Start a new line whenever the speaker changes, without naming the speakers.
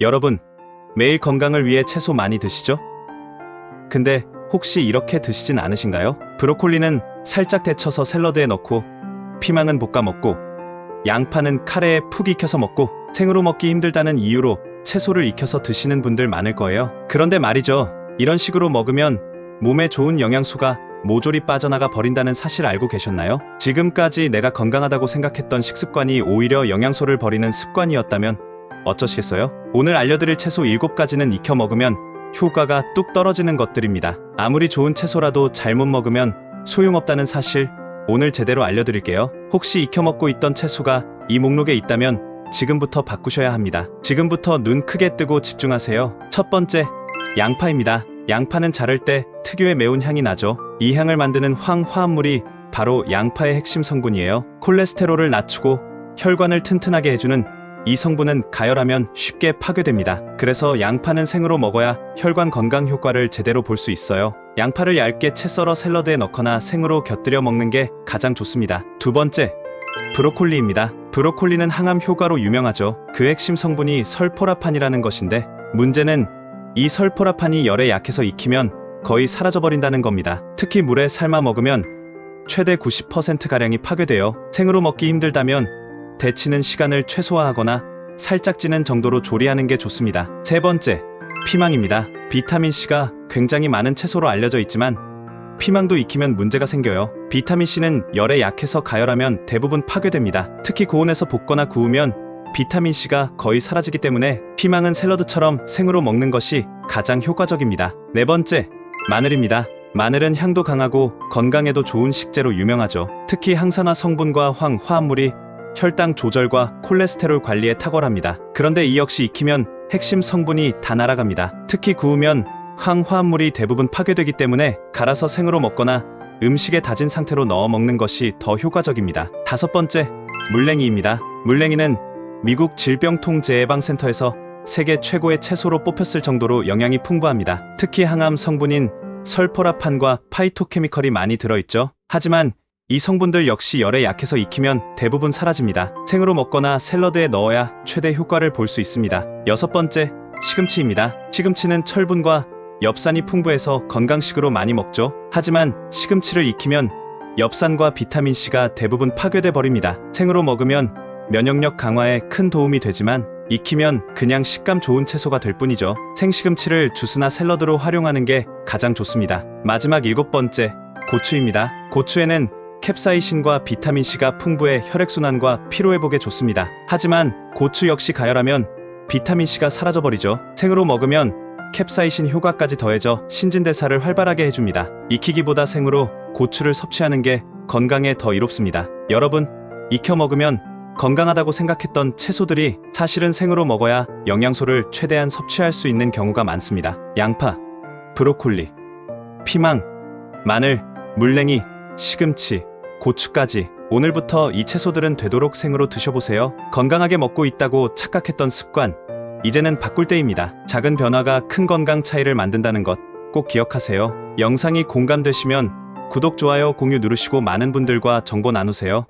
여러분, 매일 건강을 위해 채소 많이 드시죠? 근데 혹시 이렇게 드시진 않으신가요? 브로콜리는 살짝 데쳐서 샐러드에 넣고, 피망은 볶아 먹고, 양파는 카레에 푹 익혀서 먹고, 생으로 먹기 힘들다는 이유로 채소를 익혀서 드시는 분들 많을 거예요. 그런데 말이죠. 이런 식으로 먹으면 몸에 좋은 영양소가 모조리 빠져나가 버린다는 사실 알고 계셨나요? 지금까지 내가 건강하다고 생각했던 식습관이 오히려 영양소를 버리는 습관이었다면 어쩌시겠어요? 오늘 알려드릴 채소 7가지는 익혀 먹으면 효과가 뚝 떨어지는 것들입니다. 아무리 좋은 채소라도 잘못 먹으면 소용없다는 사실 오늘 제대로 알려드릴게요. 혹시 익혀 먹고 있던 채소가 이 목록에 있다면 지금부터 바꾸셔야 합니다. 지금부터 눈 크게 뜨고 집중하세요. 첫 번째, 양파입니다. 양파는 자를 때 특유의 매운 향이 나죠. 이 향을 만드는 황화합물이 바로 양파의 핵심 성분이에요. 콜레스테롤을 낮추고 혈관을 튼튼하게 해주는 이 성분은 가열하면 쉽게 파괴됩니다. 그래서 양파는 생으로 먹어야 혈관 건강 효과를 제대로 볼 수 있어요. 양파를 얇게 채 썰어 샐러드에 넣거나 생으로 곁들여 먹는 게 가장 좋습니다. 두 번째, 브로콜리입니다. 브로콜리는 항암 효과로 유명하죠. 그 핵심 성분이 설포라판이라는 것인데 문제는 이 설포라판이 열에 약해서 익히면 거의 사라져버린다는 겁니다. 특히 물에 삶아 먹으면 최대 90%가량이 파괴돼요. 생으로 먹기 힘들다면 데치는 시간을 최소화하거나 살짝 찌는 정도로 조리하는 게 좋습니다. 세 번째, 피망입니다. 비타민C가 굉장히 많은 채소로 알려져 있지만 피망도 익히면 문제가 생겨요. 비타민C는 열에 약해서 가열하면 대부분 파괴됩니다. 특히 고온에서 볶거나 구우면 비타민C가 거의 사라지기 때문에 피망은 샐러드처럼 생으로 먹는 것이 가장 효과적입니다. 네 번째, 마늘입니다. 마늘은 향도 강하고 건강에도 좋은 식재로 유명하죠. 특히 항산화 성분과 황화합물이 혈당 조절과 콜레스테롤 관리에 탁월합니다. 그런데 이 역시 익히면 핵심 성분이 다 날아갑니다. 특히 구우면 황화합물이 대부분 파괴되기 때문에 갈아서 생으로 먹거나 음식에 다진 상태로 넣어 먹는 것이 더 효과적입니다. 다섯 번째, 물냉이입니다. 물냉이는 미국 질병통제예방센터에서 세계 최고의 채소로 뽑혔을 정도로 영양이 풍부합니다. 특히 항암 성분인 설포라판과 파이토케미컬이 많이 들어있죠. 하지만 이 성분들 역시 열에 약해서 익히면 대부분 사라집니다. 생으로 먹거나 샐러드에 넣어야 최대 효과를 볼 수 있습니다. 여섯 번째, 시금치입니다. 시금치는 철분과 엽산이 풍부해서 건강식으로 많이 먹죠. 하지만 시금치를 익히면 엽산과 비타민C가 대부분 파괴돼 버립니다. 생으로 먹으면 면역력 강화에 큰 도움이 되지만 익히면 그냥 식감 좋은 채소가 될 뿐이죠. 생시금치를 주스나 샐러드로 활용하는 게 가장 좋습니다. 마지막 7번째, 고추입니다. 고추에는 캡사이신과 비타민C가 풍부해 혈액순환과 피로회복에 좋습니다. 하지만 고추 역시 가열하면 비타민C가 사라져버리죠. 생으로 먹으면 캡사이신 효과까지 더해져 신진대사를 활발하게 해줍니다. 익히기보다 생으로 고추를 섭취하는 게 건강에 더 이롭습니다. 여러분, 익혀 먹으면 건강하다고 생각했던 채소들이 사실은 생으로 먹어야 영양소를 최대한 섭취할 수 있는 경우가 많습니다. 양파, 브로콜리, 피망, 마늘, 물냉이, 시금치, 고추까지 오늘부터 이 채소들은 되도록 생으로 드셔보세요. 건강하게 먹고 있다고 착각했던 습관, 이제는 바꿀 때입니다. 작은 변화가 큰 건강 차이를 만든다는 것 꼭 기억하세요. 영상이 공감되시면 구독, 좋아요, 공유 누르시고 많은 분들과 정보 나누세요.